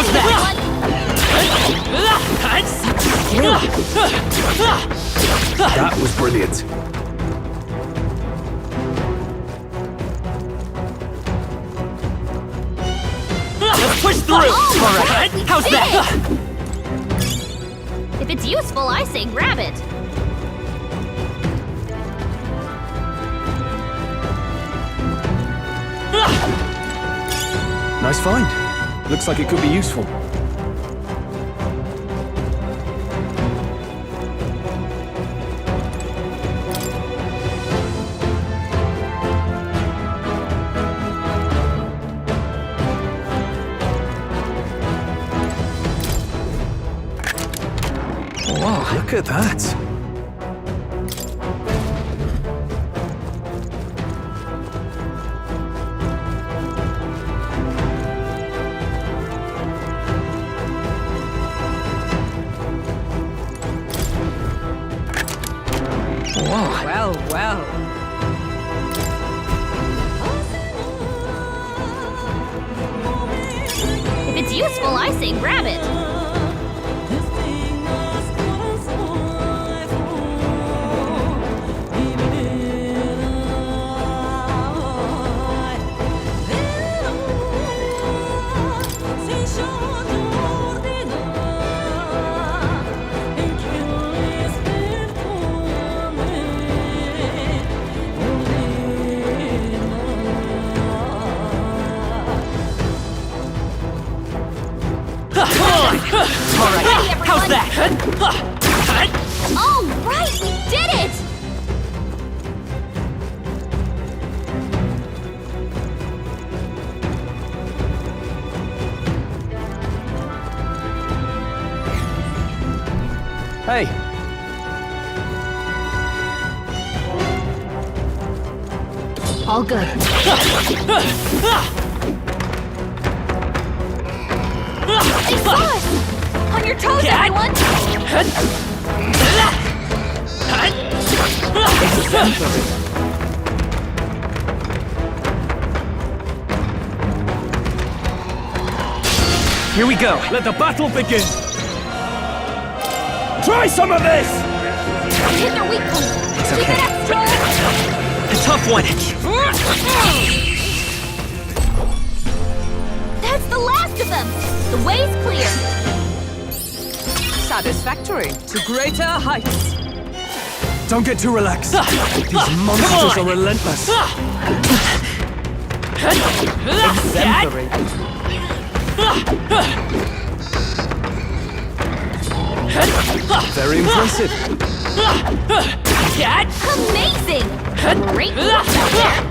How's that? That was brilliant. Let's push through! Alright, how's that? If it's useful, I say grab it. Nice find. Looks like it could be useful. Wow, look at that. Well, well. If it's useful, I say grab it. Alright, how's that? All right, we did it! Hey, All good. They saw us! On your toes, everyone! Here we go. let the battle begin. Try some of this! Hit their weak point. It's See okay. that, Stroll? A tough one. That's the last of them! The way's clear. Satisfactory to greater heights. Don't get too relaxed. These monsters are relentless. Exemplary. Very impressive. Amazing! Great work out there!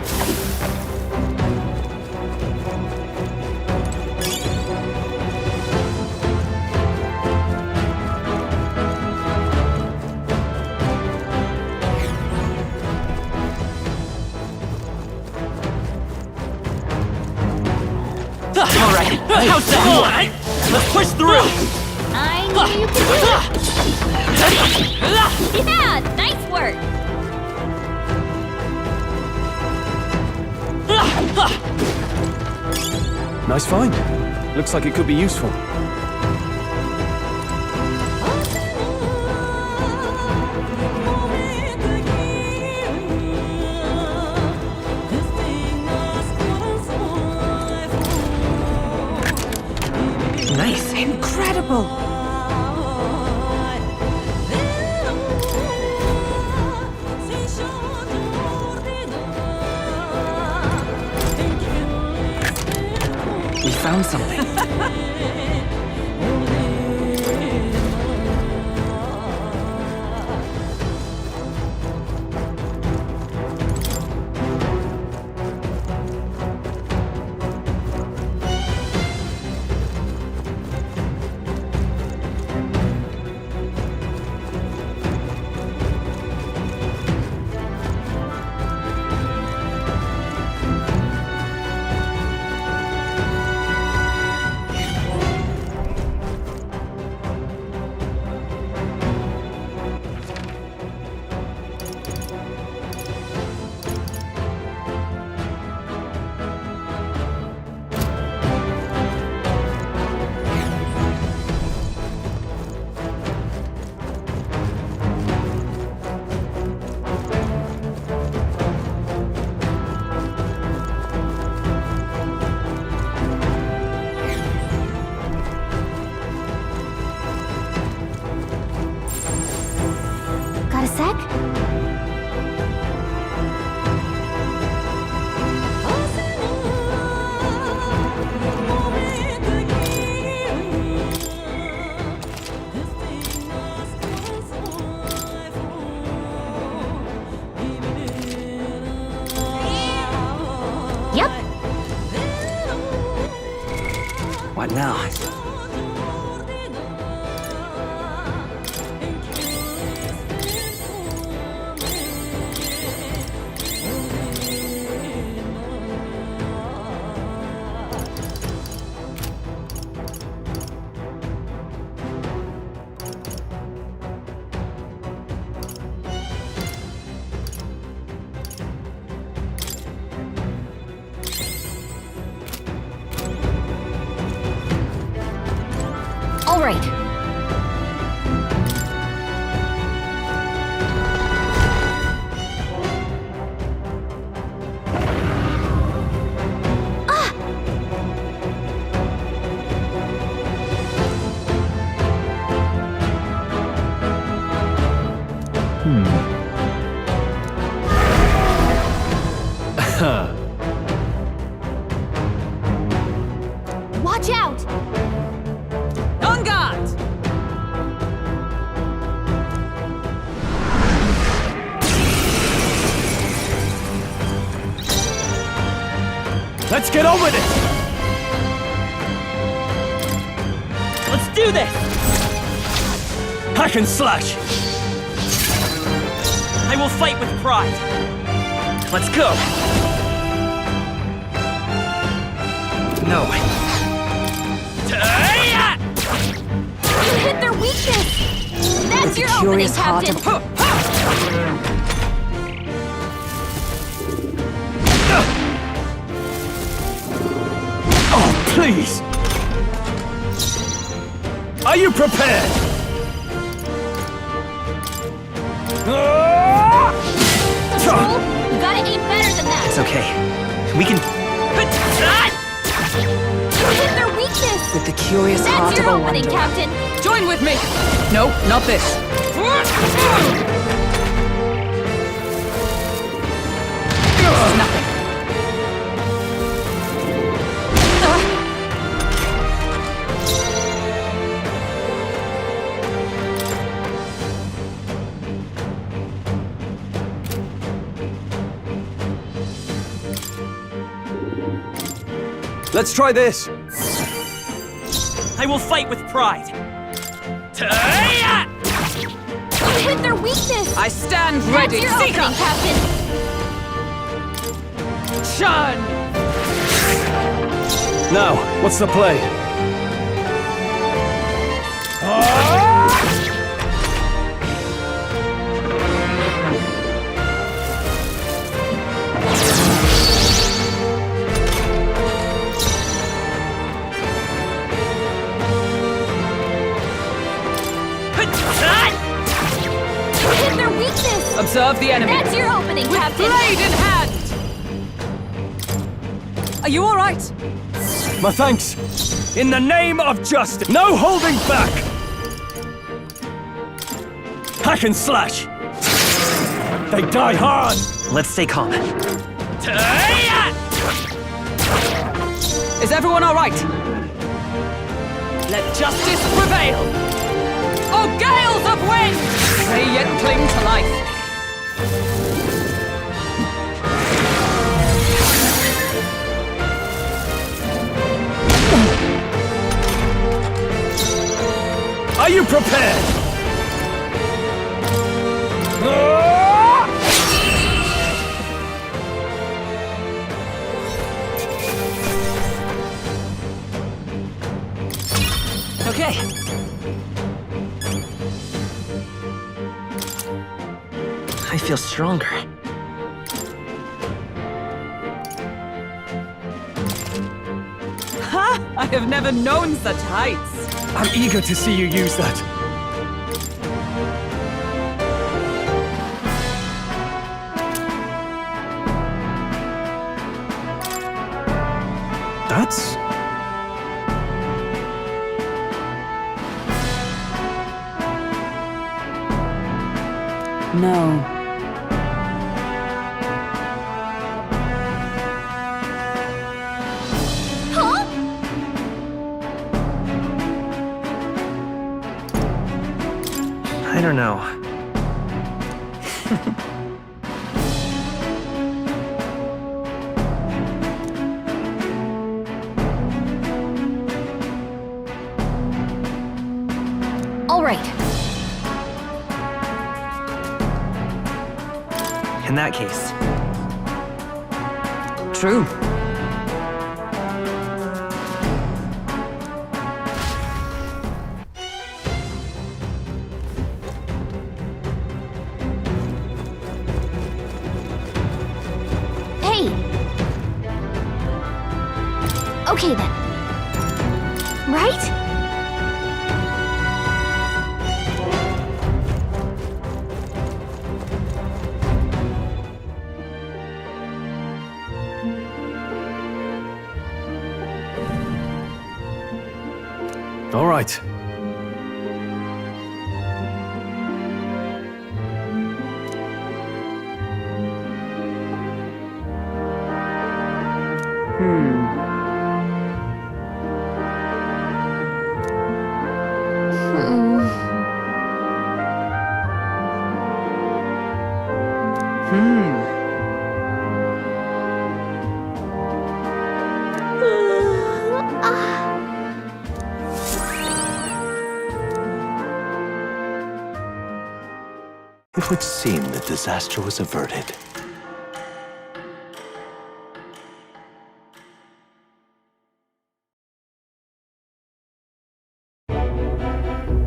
Alright, how's that? Let's push through! I knew you could do it! Yeah! Nice work! Nice find. Looks like it could be useful. Nice. Incredible. We found something. sec? Yep. What now? All right. Watch out! On guard! Let's get on with it! Let's do this! Hack and slash! I will fight with pride! Let's go! No. You hit their weakness! That's your opening, Captain! Oh, please! Are you prepared? Control, you gotta aim better than that! It's okay. We can... You hit their weakness! With the curious That's heart your of a opening, wanderer. Captain! Join with me! No, not this. This is nothing. Let's try this! I will fight with pride! You hit their weakness! I stand That's ready. your Seeker! opening, Captain! Shun! Now, what's the play? You hit their weakness! Observe the enemy. That's your opening, With Captain! blade in hand! Are you all right? My thanks! In the name of justice! No holding back! Hack and slash! They die hard! Let's stay calm. Is everyone all right? Let justice prevail! Oh, gales of wind! They yet cling to life. Are you prepared? Okay. I feel stronger. Ha! I have never known such heights. I'm eager to see you use that. That's... No. Huh? I don't know. All right. In that case, True. Hey! Okay then. Right? All right. It would seem that disaster was averted.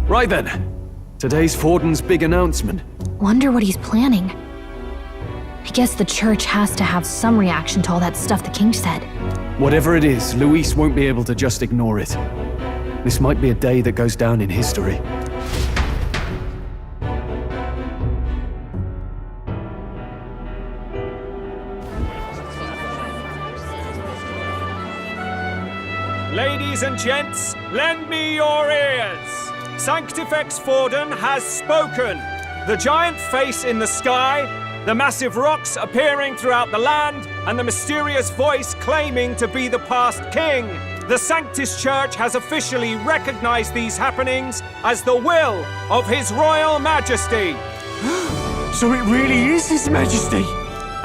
Right then. Today's Forden's big announcement. Wonder what he's planning. I guess the church has to have some reaction to all that stuff the king said. Whatever it is, Luis won't be able to just ignore it. This might be a day that goes down in history. Ladies and gents, lend me your ears. Sanctifex Forden has spoken. The giant face in the sky, the massive rocks appearing throughout the land, and the mysterious voice claiming to be the past king. The Sanctis Church has officially recognized these happenings as the will of His Royal Majesty. So it really is His Majesty!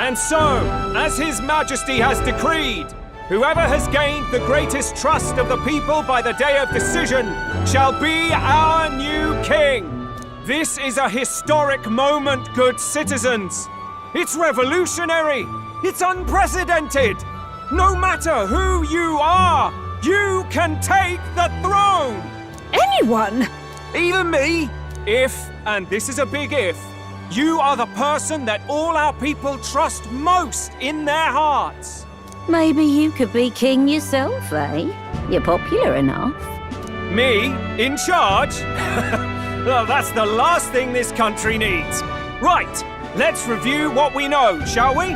And so, as His Majesty has decreed, whoever has gained the greatest trust of the people by the day of decision shall be our new king. This is a historic moment, good citizens. It's revolutionary. It's unprecedented. No matter who you are, you can take the throne. Anyone? Even me. If, and this is a big if, you are the person that all our people trust most in their hearts. Maybe you could be king yourself, eh? You're popular enough. Me? In charge? Well, that's the last thing this country needs. Right, let's review what we know, shall we?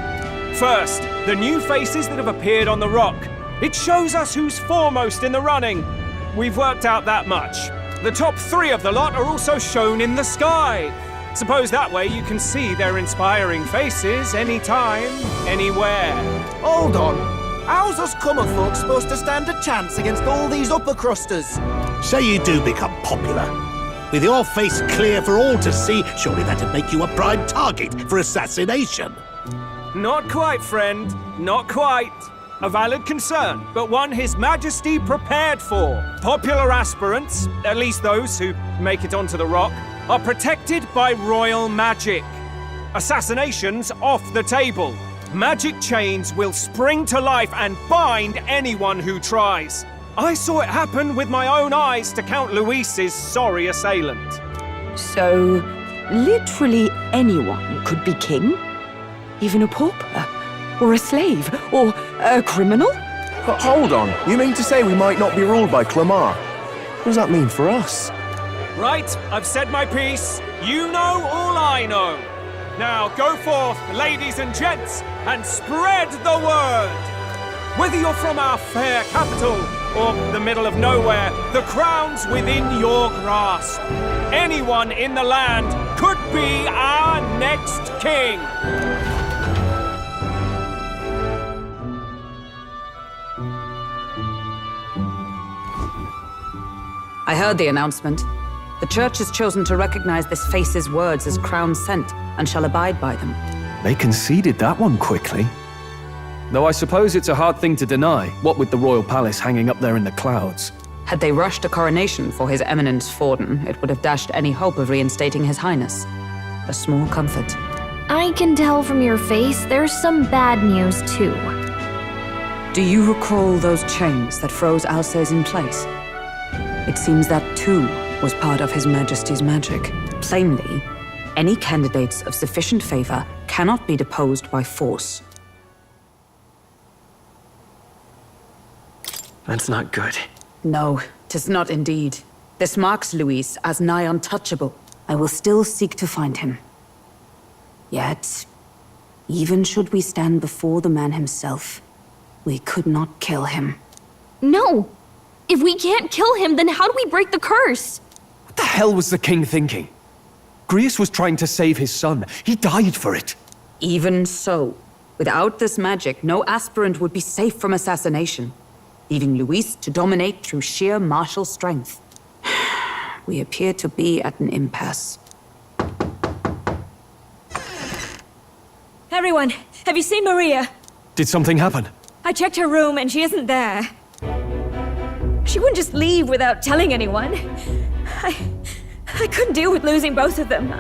First, the new faces that have appeared on the rock. It shows us who's foremost in the running. We've worked out that much. The top 3 of the lot are also shown in the sky. Suppose that way you can see their inspiring faces anytime, anywhere. Hold on. How's us common folk supposed to stand a chance against all these upper crusters? Say you do become popular. With your face clear for all to see, surely that'd make you a prime target for assassination. Not quite, friend. Not quite. A valid concern, but one His Majesty prepared for. Popular aspirants, at least those who make it onto the rock, are protected by royal magic. Assassinations off the table. Magic chains will spring to life and bind anyone who tries. I saw it happen with my own eyes to Count Luis's sorry assailant. So, literally anyone could be king? Even a pauper? Or a slave? Or a criminal? Hold on. You mean to say we might not be ruled by Clamar? What does that mean for us? Right, I've said my piece. You know all I know. Now go forth, ladies and gents, and spread the word. Whether you're from our fair capital or the middle of nowhere, the crown's within your grasp. Anyone in the land could be our next king. I heard the announcement. The Church has chosen to recognize this face's words as crown sent and shall abide by them. They conceded that one quickly. Though I suppose it's a hard thing to deny, what with the royal palace hanging up there in the clouds. Had they rushed a coronation for His Eminence Forden, it would have dashed any hope of reinstating His Highness. A small comfort. I can tell from your face there's some bad news too. Do you recall those chains that froze Alsace in place? It seems that too was part of His Majesty's magic. Plainly, any candidates of sufficient favor cannot be deposed by force. That's not good. No, 'tis not indeed. This marks Luis as nigh untouchable. I will still seek to find him. Yet, even should we stand before the man himself, we could not kill him. No! If we can't kill him, then how do we break the curse? What the hell was the king thinking? Grius was trying to save his son. He died for it. Even so, without this magic, no aspirant would be safe from assassination, leaving Luis to dominate through sheer martial strength. We appear to be at an impasse. Everyone, have you seen Maria? Did something happen? I checked her room and she isn't there. She wouldn't just leave without telling anyone. I couldn't deal with losing both of them.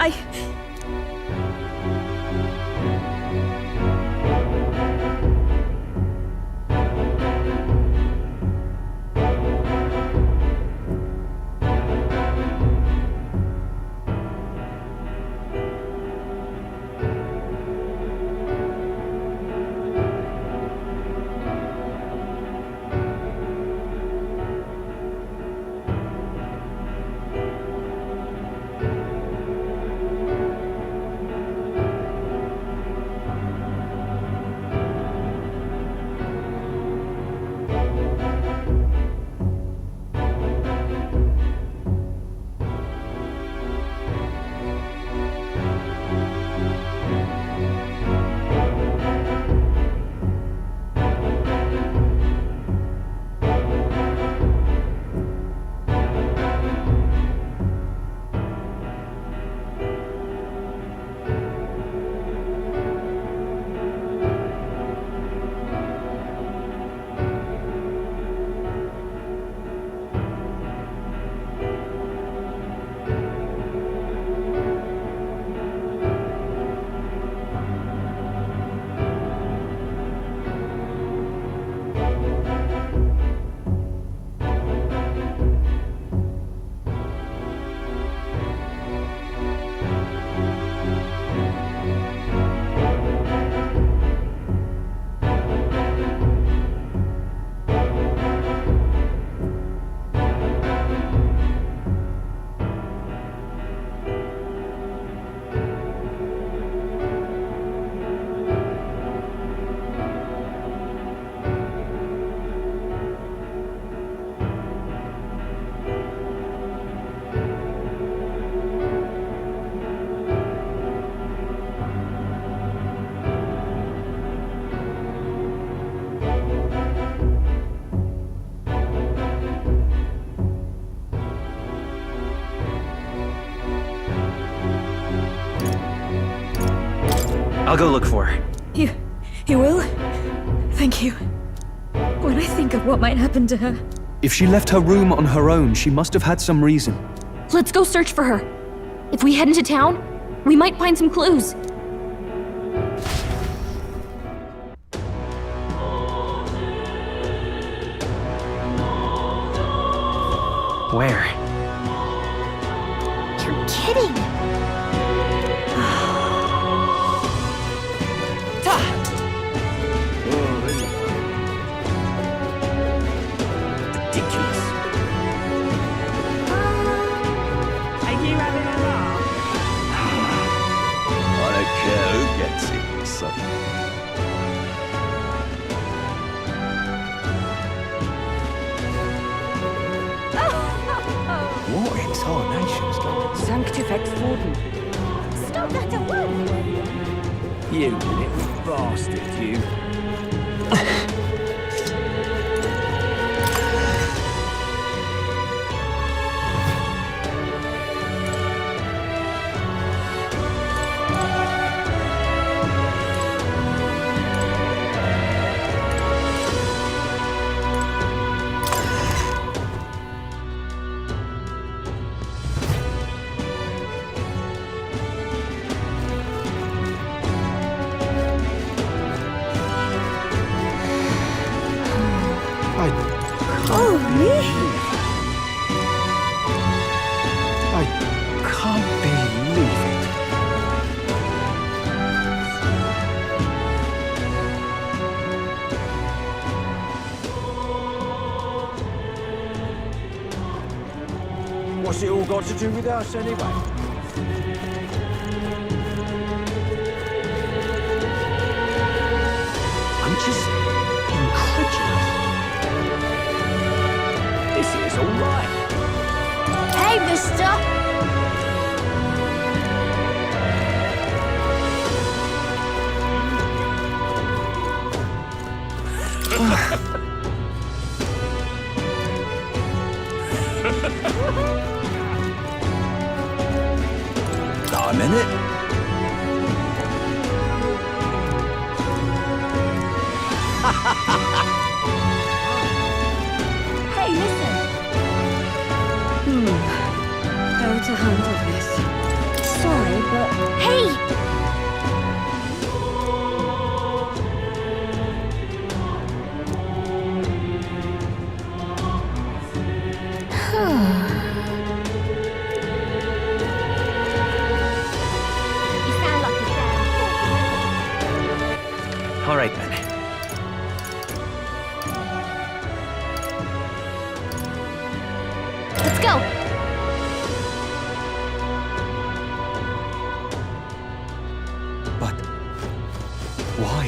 I'll go look for her. You will? Thank you. When I think of what might happen to her... If she left her room on her own, she must have had some reason. Let's go search for her. If we head into town, we might find some clues. Where? You're kidding! Ridiculous. I don't care who gets it, son. What in tarnation's going on? Sanctifex Forden. got that to work for you. You little bastard, you. I can't believe What's it all got to do with us anyway? I'm just incredulous. This is all right. Hey, mister! I'm in it. Hey, listen. How to handle this? Sorry, but... Hey! All right, then. Let's go! But why?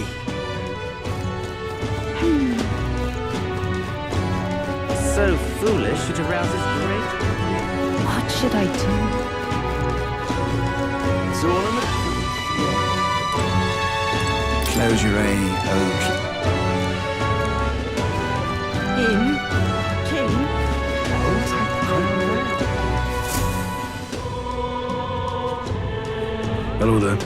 So foolish it arouses great. What should I do? It's all in the... Close your eyes. Him? King? Hello there.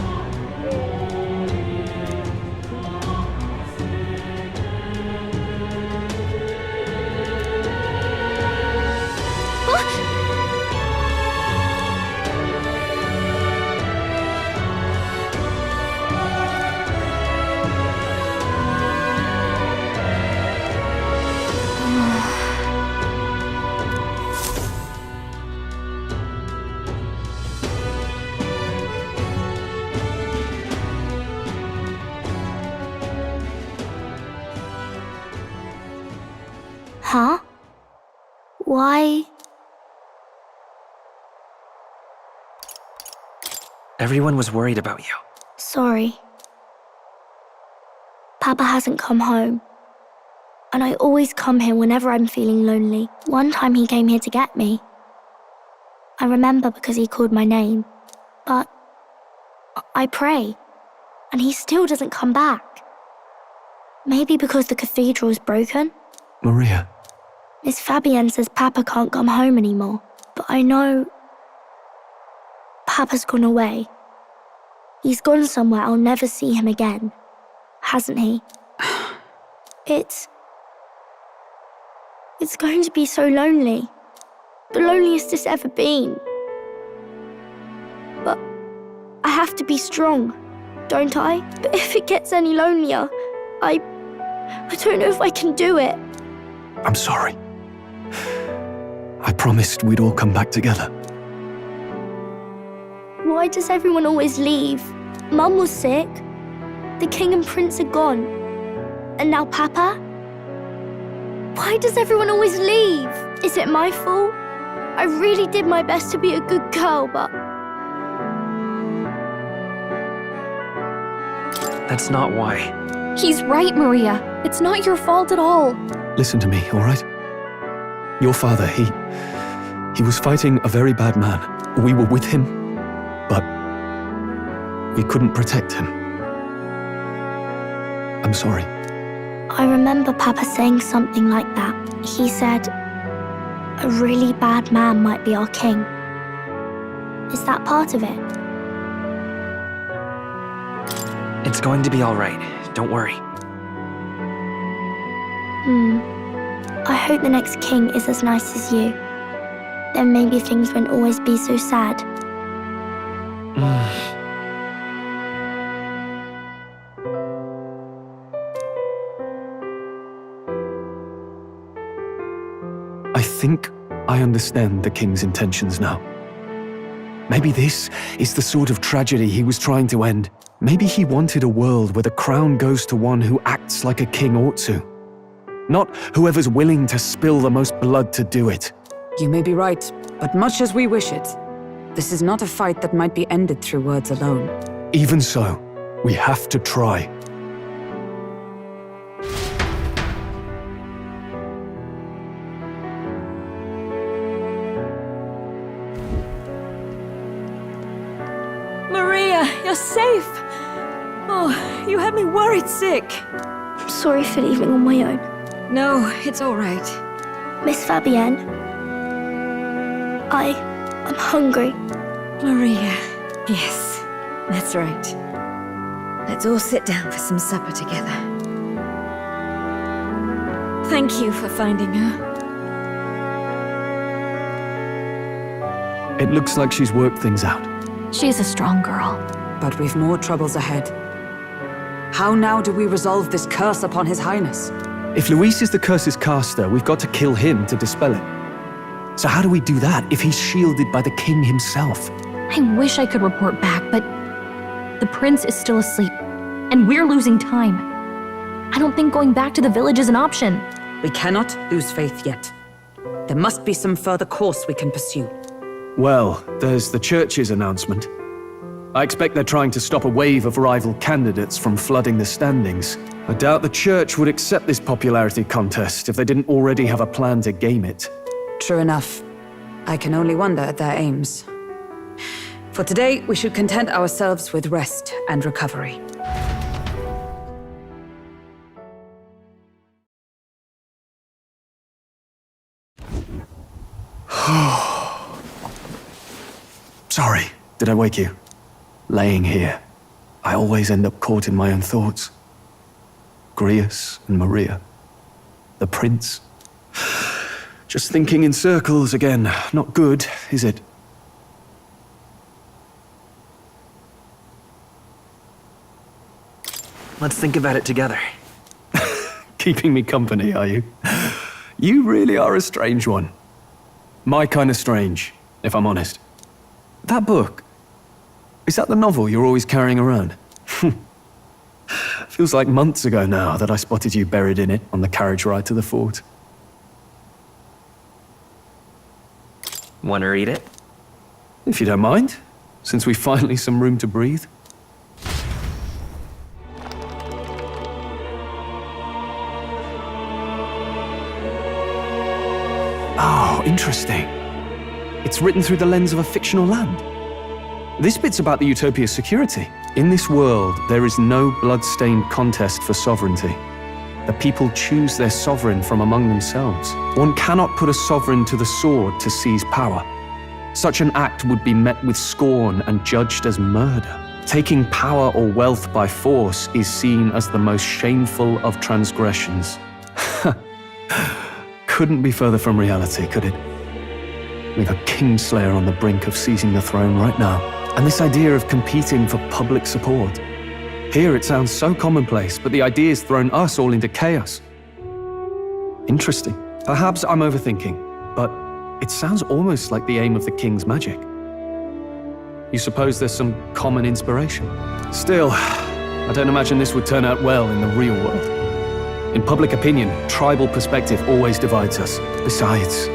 Huh? Why? Everyone was worried about you. Sorry. Papa hasn't come home. And I always come here whenever I'm feeling lonely. One time he came here to get me. I remember because he called my name. But I pray, and he still doesn't come back. Maybe because the cathedral is broken? Maria, Miss Fabienne says Papa can't come home anymore. But I know Papa's gone away. He's gone somewhere I'll never see him again. Hasn't he? It's going to be so lonely. The loneliest it's ever been. But I have to be strong, don't I? But if it gets any lonelier, I don't know if I can do it. I'm sorry. I promised we'd all come back together. Why does everyone always leave? Mum was sick. The king and prince are gone. And now Papa? Why does everyone always leave? Is it my fault? I really did my best to be a good girl, but... That's not why. He's right, Maria. It's not your fault at all. Listen to me, all right? Your father, he was fighting a very bad man. We were with him, but we couldn't protect him. I'm sorry. I remember Papa saying something like that. He said, a really bad man might be our king. Is that part of it? It's going to be all right. Don't worry. I hope the next king is as nice as you. Then maybe things won't always be so sad. I think I understand the king's intentions now. Maybe this is the sort of tragedy he was trying to end. Maybe he wanted a world where the crown goes to one who acts like a king ought to. Not whoever's willing to spill the most blood to do it. You may be right, but much as we wish it, this is not a fight that might be ended through words alone. Even so, we have to try. Maria, you're safe! Oh, you had me worried sick. I'm sorry for leaving on my own. No, it's all right. Miss Fabienne, I'm hungry. Maria, yes, that's right. Let's all sit down for some supper together. Thank you for finding her. It looks like she's worked things out. She's a strong girl. But we've more troubles ahead. How now do we resolve this curse upon His Highness? If Luis is the curse's caster, we've got to kill him to dispel it. So how do we do that if he's shielded by the king himself? I wish I could report back, but the prince is still asleep, and we're losing time. I don't think going back to the village is an option. We cannot lose faith yet. There must be some further course we can pursue. Well, there's the church's announcement. I expect they're trying to stop a wave of rival candidates from flooding the standings. I doubt the church would accept this popularity contest if they didn't already have a plan to game it. True enough. I can only wonder at their aims. For today, we should content ourselves with rest and recovery. Sorry, did I wake you? Laying here, I always end up caught in my own thoughts. Grius and Maria. The prince. Just thinking in circles again. Not good, is it? Let's think about it together. Keeping me company, are you? You really are a strange one. My kind of strange, if I'm honest. That book, is that the novel you're always carrying around? Feels like months ago now that I spotted you buried in it on the carriage ride to the fort. Want to read it? If you don't mind, since we've finally some room to breathe. Oh, interesting. It's written through the lens of a fictional land. This bit's about the Utopia's security. In this world, there is no blood-stained contest for sovereignty. The people choose their sovereign from among themselves. One cannot put a sovereign to the sword to seize power. Such an act would be met with scorn and judged as murder. Taking power or wealth by force is seen as the most shameful of transgressions. Couldn't be further from reality, could it? We've a kingslayer on the brink of seizing the throne right now. And this idea of competing for public support. Here it sounds so commonplace, but the idea's thrown us all into chaos. Interesting. Perhaps I'm overthinking, but it sounds almost like the aim of the king's magic. You suppose there's some common inspiration? Still, I don't imagine this would turn out well in the real world. In public opinion, tribal perspective always divides us. Besides,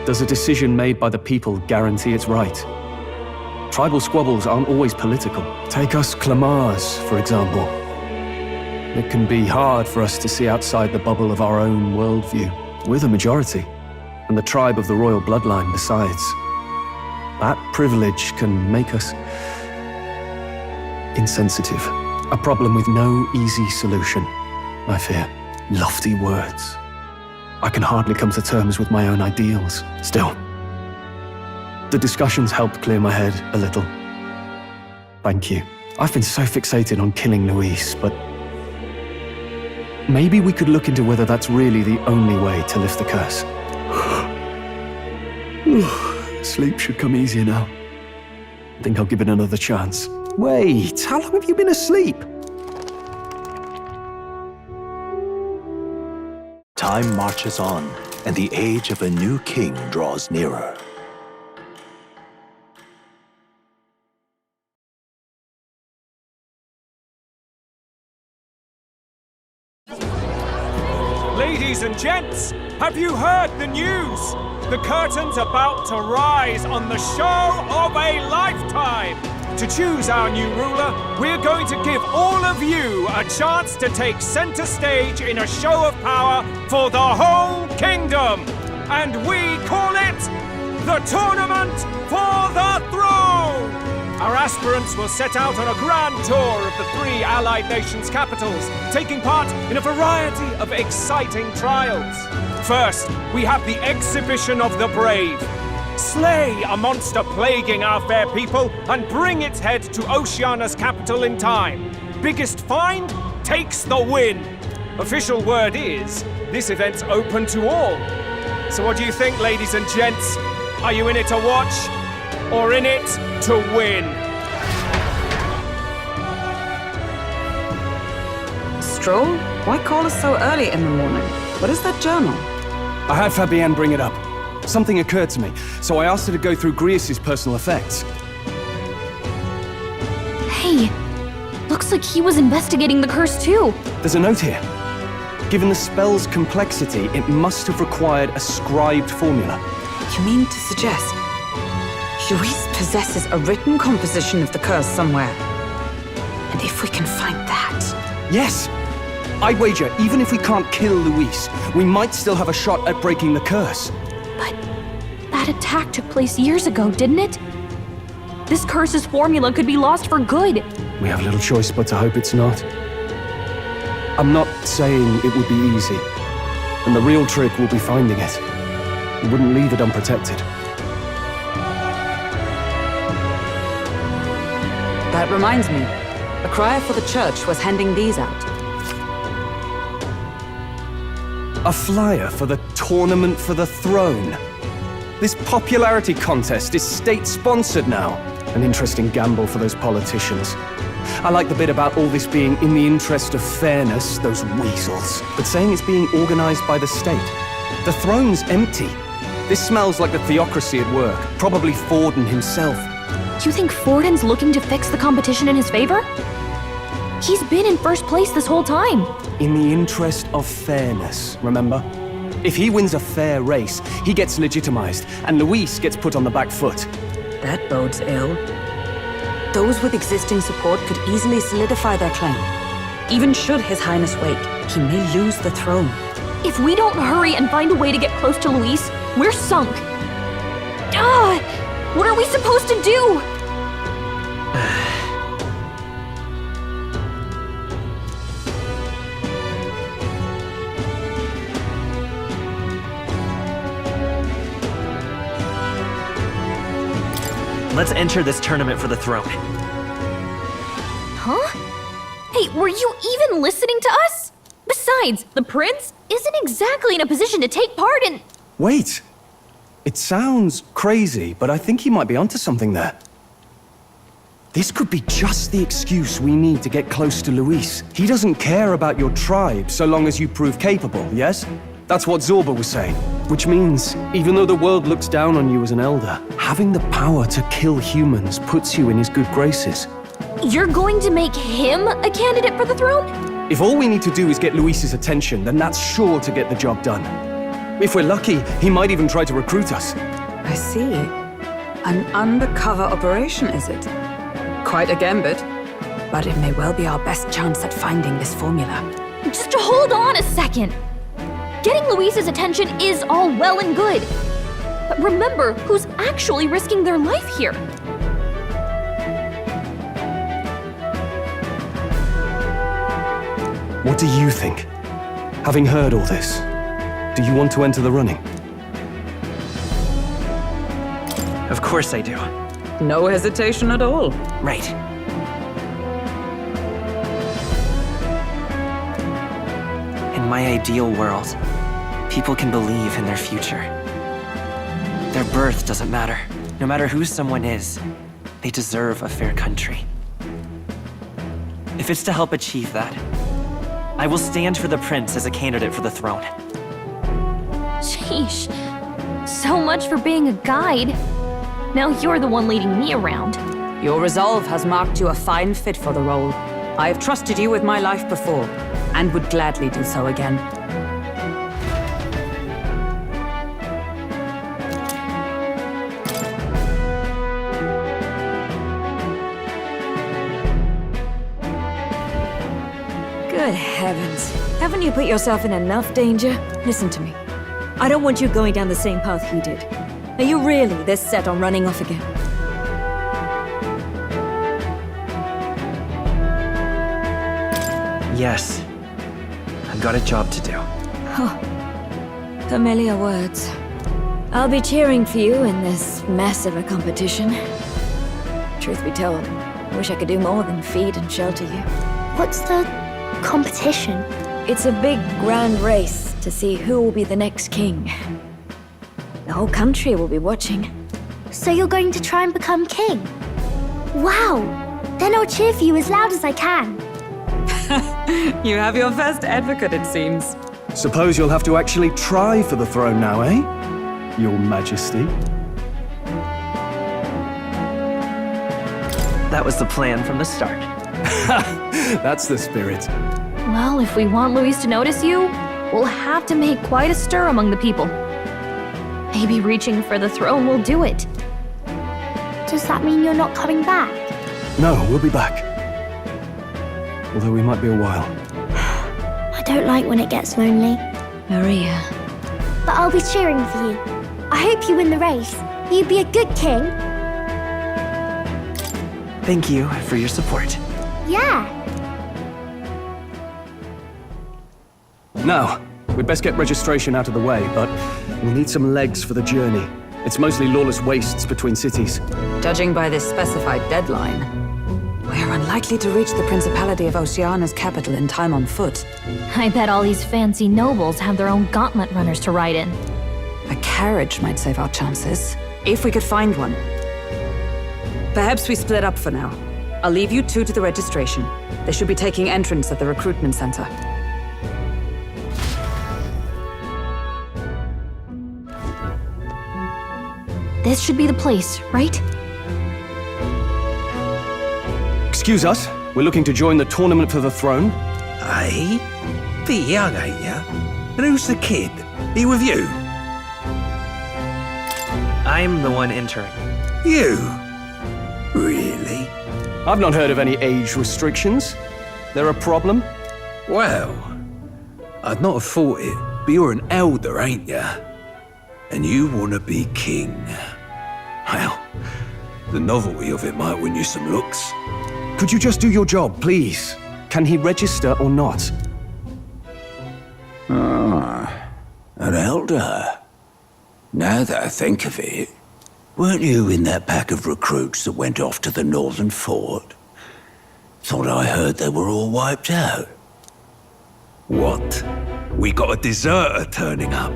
does a decision made by the people guarantee it's right? Tribal squabbles aren't always political. Take us Clamars, for example. It can be hard for us to see outside the bubble of our own worldview. We're the majority, and the tribe of the royal bloodline besides. That privilege can make us... insensitive. A problem with no easy solution, I fear. Lofty words. I can hardly come to terms with my own ideals. Still, the discussions helped clear my head a little. Thank you. I've been so fixated on killing Luis, but maybe we could look into whether that's really the only way to lift the curse. Sleep should come easier now. I think I'll give it another chance. Wait, how long have you been asleep? Time marches on, and the age of a new king draws nearer. Ladies and gents, have you heard the news? The curtain's about to rise on the show of a lifetime. To choose our new ruler, we're going to give all of you a chance to take center stage in a show of power for the whole kingdom. And we call it the Tournament for the Throne! Our aspirants will set out on a grand tour of the 3 allied nations' capitals, taking part in a variety of exciting trials. First, we have the Exhibition of the Brave. Slay a monster plaguing our fair people and bring its head to Oceania's capital in time. Biggest find takes the win. Official word is, this event's open to all. So what do you think, ladies and gents? Are you in it to watch, or in it to win? Stroll? Why call us so early in the morning? What is that journal? I had Fabienne bring it up. Something occurred to me, so I asked her to go through Grius' personal effects. Hey, looks like he was investigating the curse too. There's a note here. Given the spell's complexity, it must have required a scribed formula. You mean to suggest Luis possesses a written composition of the curse somewhere? And if we can find that... Yes! I wager, even if we can't kill Luis, we might still have a shot at breaking the curse. But that attack took place years ago, didn't it? This curse's formula could be lost for good. We have little choice but to hope it's not. I'm not saying it would be easy, and the real trick will be finding it. We wouldn't leave it unprotected. That reminds me. A crier for the church was handing these out. A flyer for the Tournament for the Throne. This popularity contest is state-sponsored now. An interesting gamble for those politicians. I like the bit about all this being in the interest of fairness, those weasels. But saying it's being organized by the state. The throne's empty. This smells like the theocracy at work. Probably Forden himself. You think Forden's looking to fix the competition in his favor? He's been in first place this whole time. In the interest of fairness, remember? If he wins a fair race, he gets legitimized, and Luis gets put on the back foot. That bodes ill. Those with existing support could easily solidify their claim. Even should His Highness wake, he may lose the throne. If we don't hurry and find a way to get close to Luis, we're sunk. What are we supposed to do? Let's enter this tournament for the throne. Huh? Hey, were you even listening to us? Besides, the prince isn't exactly in a position to take part in... Wait! It sounds crazy, but I think he might be onto something there. This could be just the excuse we need to get close to Luis. He doesn't care about your tribe so long as you prove capable, yes? That's what Zorba was saying. Which means, even though the world looks down on you as an elder, having the power to kill humans puts you in his good graces. You're going to make him a candidate for the throne? If all we need to do is get Luis's attention, then that's sure to get the job done. If we're lucky, he might even try to recruit us. I see. An undercover operation, is it? Quite a gambit. But it may well be our best chance at finding this formula. Just hold on a second. Getting Luis's attention is all well and good. But remember who's actually risking their life here. What do you think? Having heard all this, do you want to enter the running? Of course I do. No hesitation at all. Right. In my ideal world, people can believe in their future. Their birth doesn't matter. No matter who someone is, they deserve a fair country. If it's to help achieve that, I will stand for the prince as a candidate for the throne. Sheesh. So much for being a guide. Now you're the one leading me around. Your resolve has marked you a fine fit for the role. I have trusted you with my life before, and would gladly do so again. Good heavens. Haven't you put yourself in enough danger? Listen to me. I don't want you going down the same path he did. Are you really this set on running off again? Yes. I've got a job to do. Oh, familiar words. I'll be cheering for you in this mess of a competition. Truth be told, I wish I could do more than feed and shelter you. What's the competition? It's a big, grand race to see who will be the next king. The whole country will be watching. So you're going to try and become king? Wow! Then I'll cheer for you as loud as I can. You have your first advocate, it seems. Suppose you'll have to actually try for the throne now, eh? Your Majesty. That was the plan from the start. That's the spirit. Well, if we want Luis to notice you, we'll have to make quite a stir among the people. Maybe reaching for the throne will do it. Does that mean you're not coming back? No, we'll be back. Although we might be a while. I don't like when it gets lonely. Maria. But I'll be cheering for you. I hope you win the race. You'd be a good king. Thank you for your support. Yeah. Now, we'd best get registration out of the way, but we'll need some legs for the journey. It's mostly lawless wastes between cities. Judging by this specified deadline, we're unlikely to reach the Principality of Oceana's capital in time on foot. I bet all these fancy nobles have their own gauntlet runners to ride in. A carriage might save our chances, if we could find one. Perhaps we split up for now. I'll leave you two to the registration. They should be taking entrance at the recruitment center. This should be the place, right? Excuse us, we're looking to join the tournament for the throne. Hey? Bit young, ain't ya? And who's the kid? He with you? I'm the one entering. You? Really? I've not heard of any age restrictions. There a problem? Well, I'd not have thought it, but you're an elder, ain't ya? And you want to be king. Well, the novelty of it might win you some looks. Could you just do your job, please? Can he register or not? An elder? Now that I think of it, weren't you in that pack of recruits that went off to the northern fort? Thought I heard they were all wiped out. What? We got a deserter turning up?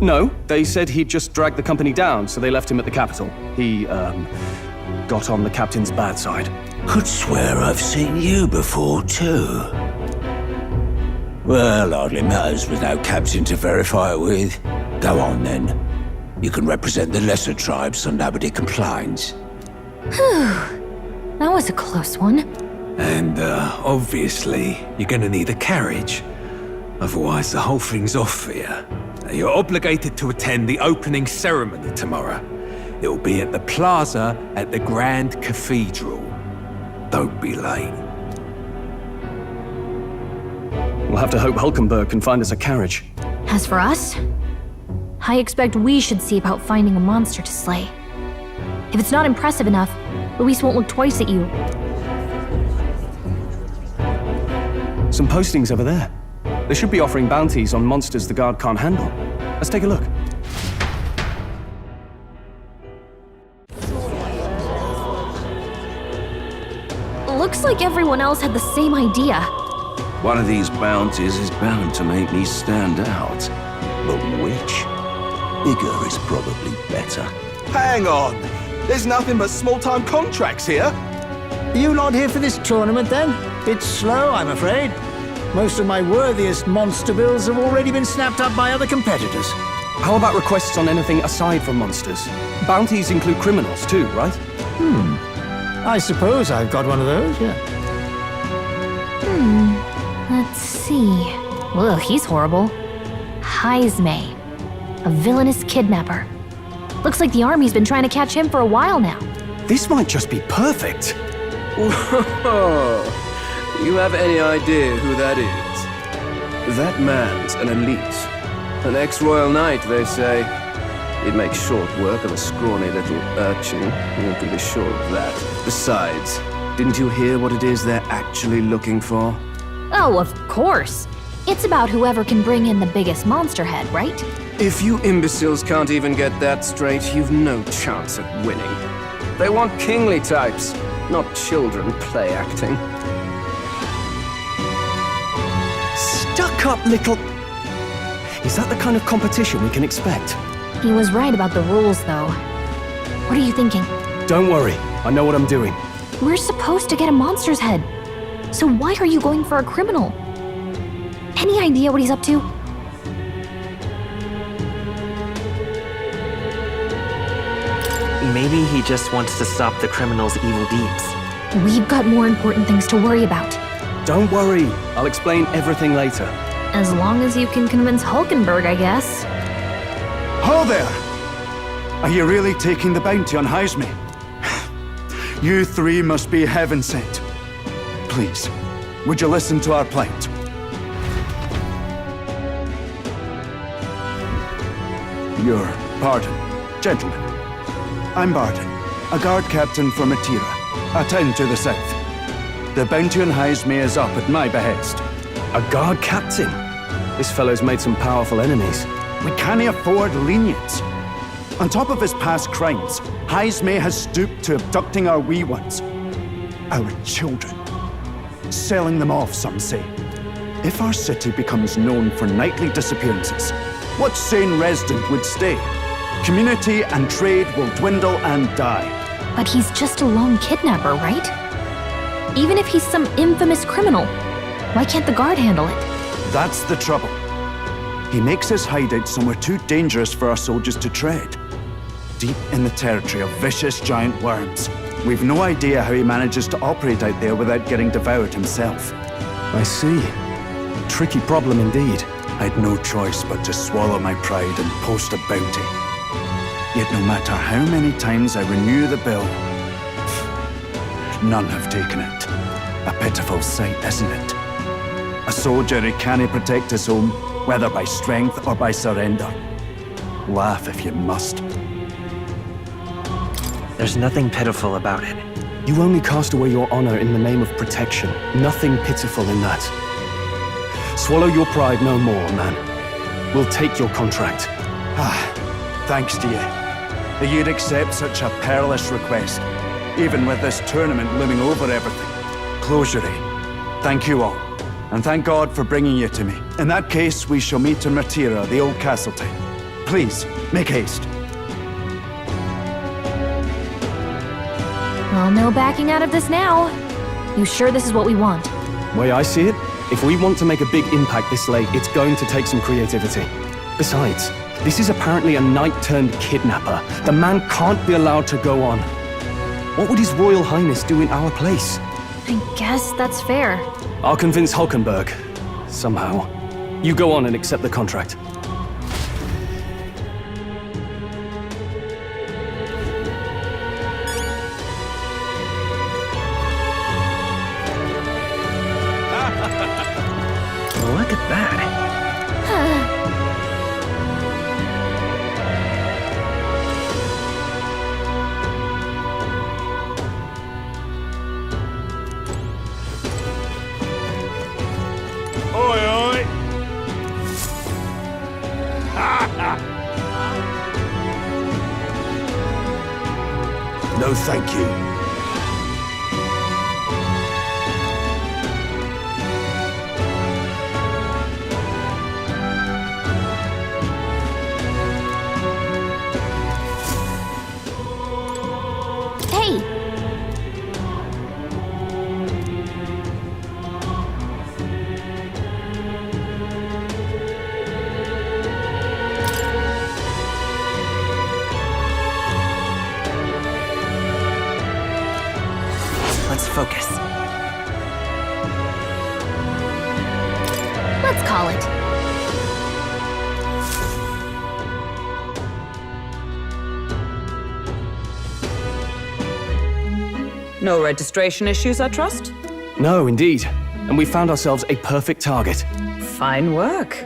No, they said he'd just dragged the company down, so they left him at the capital. He, got on the captain's bad side. Could swear I've seen you before, too. Well, hardly matters with no captain to verify it with. Go on, then. You can represent the lesser tribes so nobody complains. That was a close one. And, obviously, you're gonna need a carriage. Otherwise, the whole thing's off for you. You're obligated to attend the opening ceremony tomorrow. It'll be at the plaza at the Grand Cathedral. Don't be late. We'll have to hope Hulkenberg can find us a carriage. As for us, I expect we should see about finding a monster to slay. If it's not impressive enough, Luis won't look twice at you. Some postings over there. They should be offering bounties on monsters the guard can't handle. Let's take a look. Looks like everyone else had the same idea. One of these bounties is bound to make me stand out. But which? Bigger is probably better. Hang on! There's nothing but small-time contracts here. You not here for this tournament, then? It's slow, I'm afraid. Most of my worthiest monster bills have already been snapped up by other competitors. How about requests on anything aside from monsters? Bounties include criminals too, right? I suppose I've got one of those, yeah. Let's see. Ugh, he's horrible. Heisme, a villainous kidnapper. Looks like the army's been trying to catch him for a while now. This might just be perfect. Whoa! You have any idea who that is? That man's an elite. An ex-royal knight, they say. He'd make short work of a scrawny little urchin. You can be sure of that. Besides, didn't you hear what it is they're actually looking for? Oh, of course. It's about whoever can bring in the biggest monster head, right? If you imbeciles can't even get that straight, you've no chance at winning. They want kingly types, not children play acting. Stuck-up little... Is that the kind of competition we can expect? He was right about the rules, though. What are you thinking? Don't worry, I know what I'm doing. We're supposed to get a monster's head. So why are you going for a criminal? Any idea what he's up to? Maybe he just wants to stop the criminal's evil deeds. We've got more important things to worry about. Don't worry, I'll explain everything later. As long as you can convince Hulkenberg, I guess. Ho there! Are you really taking the bounty on Heisme? You three must be heaven sent. Please, would you listen to our plight? Your pardon, gentlemen. I'm Barton, a guard captain from Atira, a town to the south. The bounty on Heisme is up at my behest. A guard captain? This fellow's made some powerful enemies. We can't afford lenience. On top of his past crimes, Heisme has stooped to abducting our wee ones. Our children. Selling them off, some say. If our city becomes known for nightly disappearances, what sane resident would stay? Community and trade will dwindle and die. But he's just a lone kidnapper, right? Even if he's some infamous criminal, why can't the guard handle it? That's the trouble. He makes his hideout somewhere too dangerous for our soldiers to tread. Deep in the territory of vicious giant worms. We've no idea how he manages to operate out there without getting devoured himself. I see. Tricky problem indeed. I'd no choice but to swallow my pride and post a bounty. Yet no matter how many times I renew the bill, none have taken it. A pitiful sight, isn't it? A soldier who can't protect his home, whether by strength or by surrender. Laugh if you must. There's nothing pitiful about it. You only cast away your honor in the name of protection. Nothing pitiful in that. Swallow your pride no more, man. We'll take your contract. Thanks to you. That you'd accept such a perilous request, even with this tournament looming over everything. Closure, eh? Thank you all. And thank God for bringing you to me. In that case, we shall meet in Ratira, the old castle town. Please, make haste. Well, no backing out of this now. You sure this is what we want? Way I see it, if we want to make a big impact this late, it's going to take some creativity. Besides, this is apparently a knight-turned-kidnapper. The man can't be allowed to go on. What would His Royal Highness do in our place? I guess that's fair. I'll convince Hulkenberg. Somehow. You go on and accept the contract. Look at that. No, thank you. Hey! Let's focus. Let's call it. No registration issues, I trust? No, indeed. And we found ourselves a perfect target. Fine work.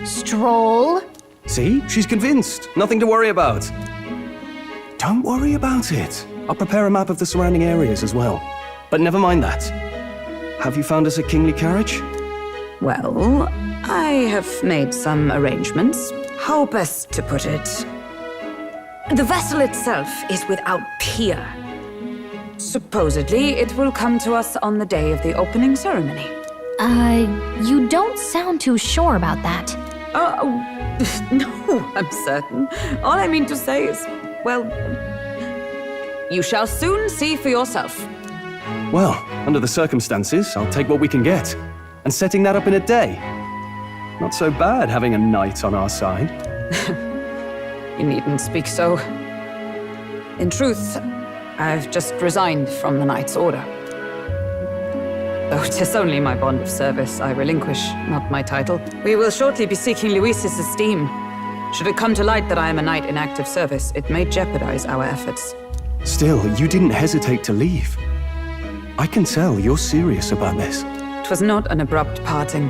Stroll. See? She's convinced. Nothing to worry about. Don't worry about it. I'll prepare a map of the surrounding areas as well. But never mind that. Have you found us a kingly carriage? Well, I have made some arrangements. How best to put it? The vessel itself is without peer. Supposedly, it will come to us on the day of the opening ceremony. You don't sound too sure about that. No, I'm certain. All I mean to say is, well, you shall soon see for yourself. Well, under the circumstances, I'll take what we can get. And setting that up in a day. Not so bad having a knight on our side. You needn't speak so. In truth, I've just resigned from the Knight's Order. Though 'tis only my bond of service I relinquish, not my title. We will shortly be seeking Luis's esteem. Should it come to light that I am a knight in active service, it may jeopardize our efforts. Still, you didn't hesitate to leave. I can tell you're serious about this. It was not an abrupt parting.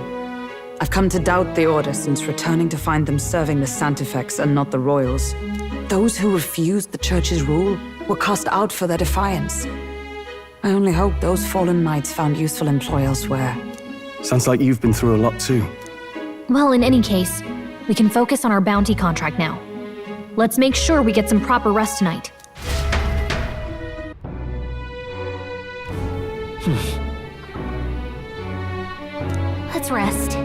I've come to doubt the Order since returning to find them serving the Santifex and not the Royals. Those who refused the Church's rule were cast out for their defiance. I only hope those fallen knights found useful employ elsewhere. Sounds like you've been through a lot too. Well, in any case, we can focus on our bounty contract now. Let's make sure we get some proper rest tonight. Let's rest.